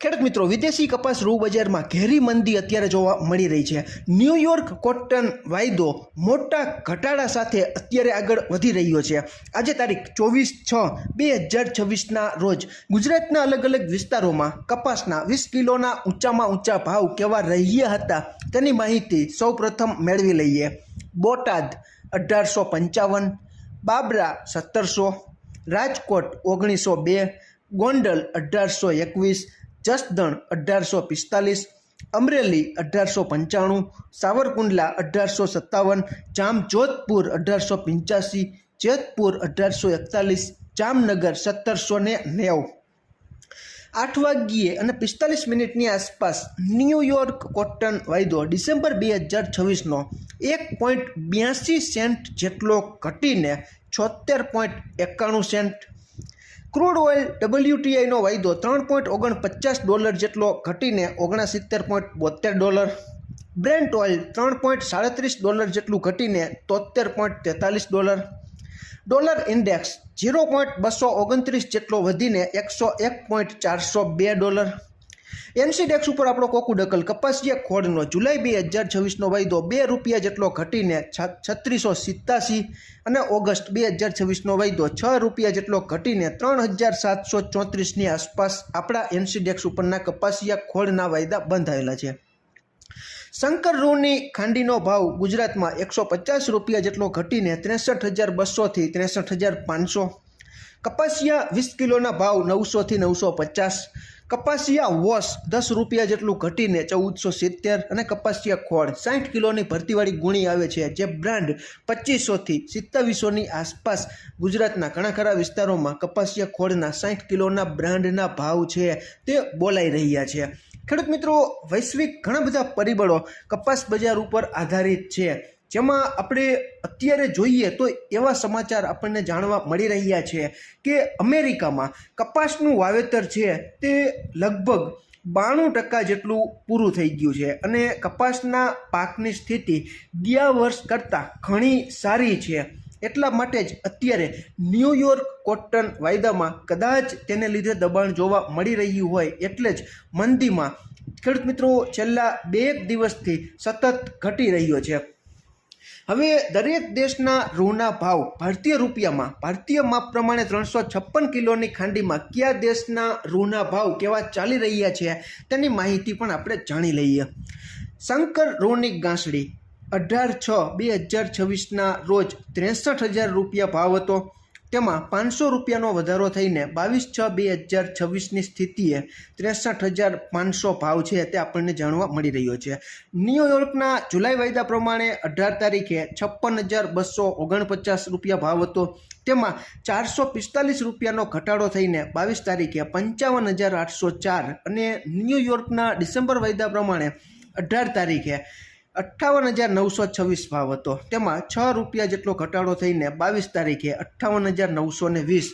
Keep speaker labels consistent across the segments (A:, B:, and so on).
A: ખેડૂત મિત્રો, વિદેશી કપાસ રૂ બજારમાં ઘેરી મંદી અત્યારે જોવા મળી રહી છે. ન્યૂયોર્ક કોટન વાયદો મોટા ઘટાડા સાથે અત્યારે આગળ વધી રહ્યો છે. આજે તારીખ 24/6/2026ના રોજ ગુજરાતના અલગ અલગ વિસ્તારોમાં કપાસના 20 કિલોના ઊંચામાં ઊંચા ભાવ કેવા રહ્યા હતા તેની માહિતી સૌપ્રથમ મેળવી લઈએ. બોટાદ 1855, બાબરા 1700, રાજકોટ 1902, ગોંડલ 1821, જસદણ 1845, અમરેલી 1895, સાવરકુંડલા 1857, જામજોધપુર 1885, જેતપુર 1841, જામનગર 1790. 8 વાગ્યે અને 45 મિનિટની આસપાસ ન્યૂયોર્ક કોટન વાયદો ડિસેમ્બર 2026નો 1.82 સેન્ટ જેટલો ઘટીને 76.91 સેન્ટ. ક્રૂડ ઓઇલ WTIનો વાયદો $3.49 જેટલો ઘટીને $69.72. બ્રેન્ટ ઓઇલ $3.37 જેટલું ઘટીને $73.43. ડોલર ઇન્ડેક્સ 0.229 જેટલો વધીને $101.402. એનસીડેક્સ ઉપર આપણો કોકુડકલ કપાસિયા ખોળનો જુલાઈ 2026નો વાયદો ₹2 જેટલો ઘટીને 3687 અને ઓગસ્ટ 2026નો વાયદો ₹6 જેટલો ઘટીને 3734ની આસપાસ આપણા એનસીડેક્સ ઉપરના કપાસિયા ખોળના વાયદા બંધાયેલા છે. શંકર રૂની ખાંડીનો ભાવ ગુજરાતમાં ₹150 જેટલો ઘટીને 63,200થી 63,500. કપાસિયા 20 કિલોના ભાવ 900 થી 950. કપાસિયા વોશ ₹10 જેટલું ઘટીને 1470 અને કપાસિયા ખોળ 60 કિલોની ભરતીવાળી ગુણી આવે છે જે બ્રાન્ડ 2500 થી 2700ની આસપાસ ગુજરાતના ઘણા ખરા વિસ્તારોમાં કપાસિયા ખોળના 60 કિલોના બ્રાન્ડના ભાવ છે તે બોલાઈ રહ્યા છે. ખેડૂત મિત્રો, વૈશ્વિક ઘણા બધા પરિબળો કપાસ બજાર ઉપર આધારિત છે, જેમાં આપણે અત્યારે જોઈએ તો એવા સમાચાર આપણને જાણવા મળી રહ્યા છે કે અમેરિકામાં કપાસનું વાવેતર છે તે લગભગ 92% જેટલું પૂરું થઈ ગયું છે અને કપાસના પાકની સ્થિતિ ગયા વર્ષ કરતાં ઘણી સારી છે. એટલા માટે જ અત્યારે ન્યૂયોર્ક કોટન વાયદામાં કદાચ તેને લીધે દબાણ જોવા મળી રહ્યું હોય એટલે જ મંદીમાં ખેડૂત મિત્રો છેલ્લા 2 દિવસથી સતત ઘટી રહ્યો છે. હવે દરેક દેશના રૂના ભાવ ભારતીય રૂપિયામાં ભારતીય માપ પ્રમાણે 356 કિલોની ખાંડીમાં કયા દેશના રૂના ભાવ કેવા ચાલી રહ્યા છે તેની માહિતી પણ આપણે જાણી લઈએ. શંકર રૂની ગાંસડી 18/6/2026ના રોજ ₹63,000 ભાવ હતો. તેમાં ₹500નો વધારો થઈને 22/6/2026ની સ્થિતિએ 63,500 ભાવ છે તે આપણને જાણવા મળી રહ્યો છે. ન્યૂયોર્કના જુલાઈ વાયદા પ્રમાણે 18 તારીખે ₹56,249 ભાવ હતો. તેમાં ₹445નો ઘટાડો થઈને 22 તારીખે ₹55,804 અને ન્યૂયોર્કના ડિસેમ્બર વાયદા પ્રમાણે 18 તારીખે ₹58,926 ભાવ હતો. તેમાં ₹6 જેટલો ઘટાડો થઈને 22 તારીખે ₹58,920.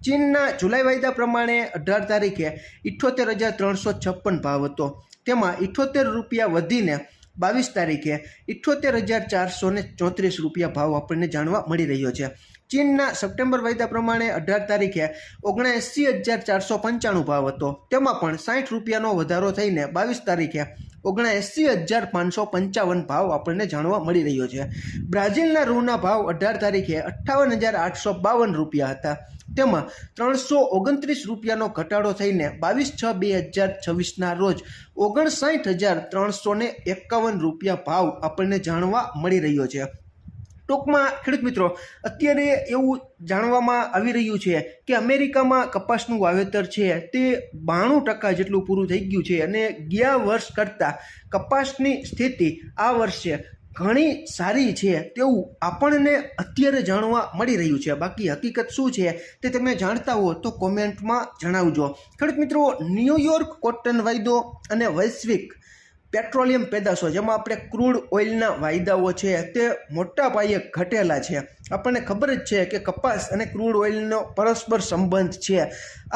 A: ચીનના જુલાઈ વાયદા પ્રમાણે 18 તારીખે ₹78,356 ભાવ હતો. તેમાં ₹78 વધીને 22 તારીખે ₹78,434 ભાવ આપણને જાણવા મળી રહ્યો છે. ચીનના સપ્ટેમ્બર વાયદા પ્રમાણે 18 તારીખે ₹79,495 ભાવ હતો. તેમાં પણ ₹60નો વધારો થઈને 22 તારીખે ₹79,555 ભાવ આપણને જાણવા મળી રહ્યો છે. બ્રાઝિલના રૂના ભાવ 18 તારીખે ₹58,852 હતા. તેમાં ₹329નો ઘટાડો થઈને 22/6/2026ના રોજ ₹59,351 ભાવ આપણને જાણવા મળી રહ્યો છે. ટૂંકમાં ખેડૂત મિત્રો, અત્યારે એવું જાણવામાં આવી રહ્યું છે કે અમેરિકામાં કપાસનું વાવેતર છે તે 92% જેટલું પૂરું થઈ ગયું છે અને ગયા વર્ષ કરતાં કપાસની સ્થિતિ આ વર્ષે ઘણી સારી છે તેવું આપણને અત્યારે જાણવા મળી રહ્યું છે. બાકી હકીકત શું છે તે તમે જાણતા હો તો કોમેન્ટમાં જણાવજો. ખેડૂત મિત્રો, ન્યૂયોર્ક કોટન વાયદો અને વૈશ્વિક પેટ્રોલિયમ પેદાશો જેમાં આપણે ક્રૂડ ઓઇલના વાયદાઓ છે તે મોટા પાયે ઘટેલા છે. આપણને ખબર જ છે કે કપાસ અને ક્રૂડ ઓઇલનો પરસ્પર સંબંધ છે.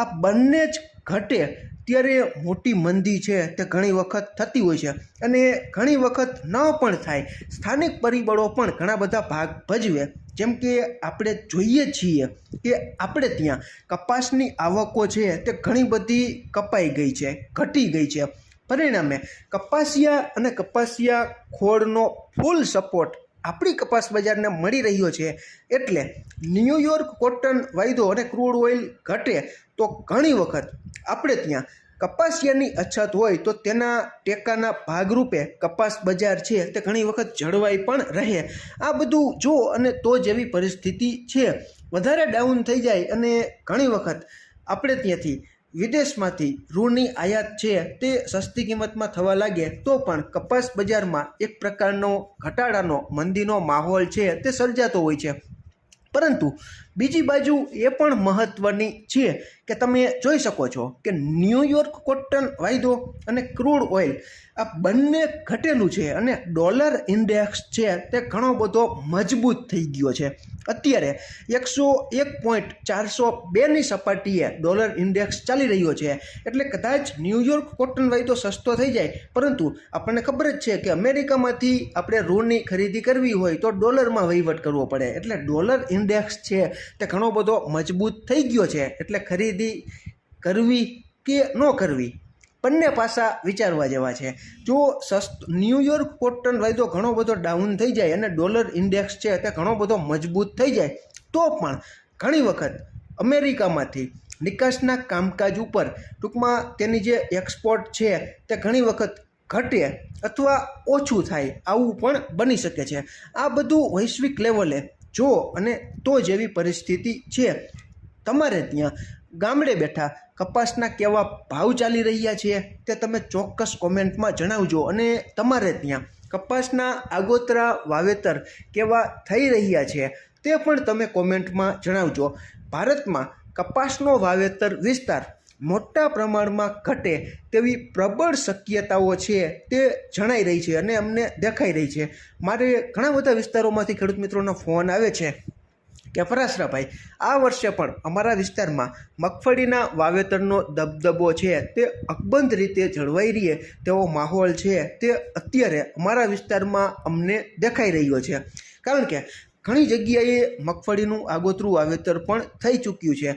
A: આ બંને જ ઘટે અત્યારે મોટી મંદી છે તે ઘણી વખત થતી હોય છે અને ઘણી વખત ન પણ થાય. સ્થાનિક પરિબળો પણ ઘણા બધા ભાગ ભજવે. જેમ કે આપણે જોઈએ છીએ કે આપણે ત્યાં કપાસની આવકો છે તે ઘણી બધી કપાઈ ગઈ છે, ઘટી ગઈ છે. પરિણામે કપાસિયા અને કપાસિયા ખોળનો ફૂલ સપોર્ટ આપણી કપાસ બજારને મળી રહ્યો છે. એટલે ન્યૂયોર્ક કોટન વાયદો અને ક્રૂડ ઓઇલ ઘટે તો ઘણી વખત આપણે ત્યાં કપાસિયાની અછત હોય તો તેના ટેકાના ભાગરૂપે કપાસ બજાર છે તે ઘણી વખત જળવાઈ પણ રહે. આ બધું જો અને તો જેવી પરિસ્થિતિ છે. વધારે ડાઉન થઈ જાય અને ઘણી વખત આપણે ત્યાંથી વિદેશમાંથી રૂની આયાત છે તે સસ્તી કિંમતમાં થવા લાગે તો પણ કપાસ બજારમાં એક પ્રકારનો ઘટાડાનો મંદીનો માહોલ છે તે સર્જાતો હોય છે. પરંતુ બીજી બાજુ એ પણ મહત્ત્વની છે કે તમે જોઈ શકો છો કે ન્યૂયોર્ક કોટન વાયદો અને ક્રૂડ ઓઇલ આ બંને ઘટેલું છે અને ડોલર ઇન્ડેક્સ છે તે ઘણો બધો મજબૂત થઈ ગયો છે. અત્યારે 101.402ની સપાટીએ ડોલર ઇન્ડેક્સ ચાલી રહ્યો છે. એટલે કદાચ ન્યૂયોર્ક કોટન વાયદો સસ્તો થઈ જાય, પરંતુ આપણને ખબર જ છે કે અમેરિકામાંથી આપણે રૂની ખરીદી કરવી હોય તો ડોલરમાં વહીવટ કરવો પડે. એટલે ડોલર ઇન્ડેક્સ છે તે ઘણો બધો મજબૂત થઈ ગયો છે. એટલે ખરીદી કરવી કે ન કરવી બંને પાસા વિચારવા જેવા છે. જો ન્યૂયોર્ક કોટન વાયદો ઘણો બધો ડાઉન થઈ જાય અને ડોલર ઇન્ડેક્સ છે તે ઘણો બધો મજબૂત થઈ જાય તો પણ ઘણી વખત અમેરિકામાંથી નિકાસના કામકાજ ઉપર ટૂંકમાં તેની જે એક્સપોર્ટ છે તે ઘણી વખત ઘટે અથવા ઓછું થાય, આવું પણ બની શકે છે. આ બધું વૈશ્વિક લેવલે જો અને તો જેવી પરિસ્થિતિ છે. તમારે ત્યાં ગામડે બેઠા કપાસના કેવા ભાવ ચાલી રહ્યા છે તે તમે ચોક્કસ કોમેન્ટમાં જણાવજો. અને તમારે ત્યાં કપાસના આગોતરા વાવેતર કેવા થઈ રહ્યા છે તે પણ તમે કોમેન્ટમાં જણાવજો. ભારતમાં કપાસનો વાવેતર વિસ્તાર મોટા પ્રમાણમાં ઘટે તેવી પ્રબળ શક્યતાઓ છે તે જણાઈ રહી છે અને અમને દેખાઈ રહી છે. મારે ઘણા બધા વિસ્તારોમાંથી ખેડૂત મિત્રોનો ફોન આવે છે કે પરાશરાભાઈ, આ વર્ષે પણ અમારા વિસ્તારમાં મગફળીના વાવેતરનો દબદબો છે તે અકબંધ રીતે જળવાઈ રહે તેવો માહોલ છે તે અત્યારે અમારા વિસ્તારમાં અમને દેખાઈ રહ્યો છે. કારણ કે ઘણી જગ્યાએ મગફળીનું આગોતરું વાવેતર પણ થઈ ચૂક્યું છે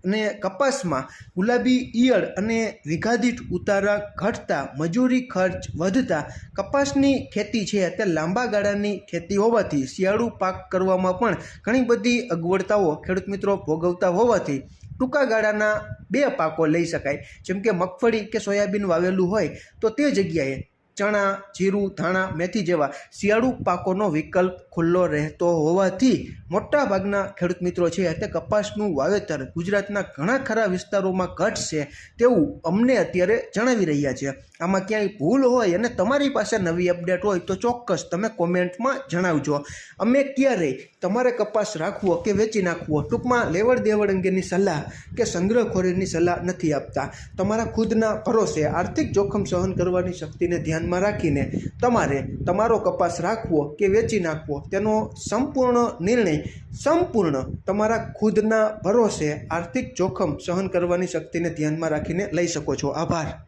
A: અને કપાસમાં ગુલાબી ઈયળ અને વીઘાદીઠ ઉતારા ઘટતા, મજૂરી ખર્ચ વધતા કપાસની ખેતી છે તે લાંબા ગાળાની ખેતી હોવાથી શિયાળુ પાક કરવામાં પણ ઘણી બધી અગવડતાઓ ખેડૂત મિત્રો ભોગવતા હોવાથી ટૂંકા ગાળાના 2 પાકો લઈ શકાય. જેમ કે મગફળી કે સોયાબીન વાવેલું હોય તો તે જગ્યાએ ચણા, જીરું, ધાણા, મેથી જેવા શિયાળુ પાકોનો વિકલ્પ ખુલ્લો રહેતો હોવાથી મોટાભાગના ખેડૂત મિત્રો છે તે કપાસનું વાવેતર ગુજરાતના ઘણા ખરા વિસ્તારોમાં ઘટશે તેવું અમને અત્યારે જણાવી રહ્યા છે. આમાં ક્યાંય ભૂલ હોય અને તમારી પાસે નવી અપડેટ હોય તો ચોક્કસ તમે કોમેન્ટમાં જણાવજો. અમે ક્યારેય તમારે કપાસ રાખવો કે વેચી નાખવો, ટૂંકમાં લેવડ દેવડ અંગેની સલાહ કે સંગ્રહખોરીની સલાહ નથી આપતા. તમારા ખુદના ભરોસે આર્થિક જોખમ સહન કરવાની શક્તિને ધ્યાનમાં રાખીને તમારે તમારો કપાસ રાખવો કે વેચી નાખવો તેનો સંપૂર્ણ નિર્ણય તમારા ખુદના ભરોસે આર્થિક જોખમ સહન કરવાની શક્તિને ધ્યાનમાં રાખીને લઈ શકો છો. આભાર.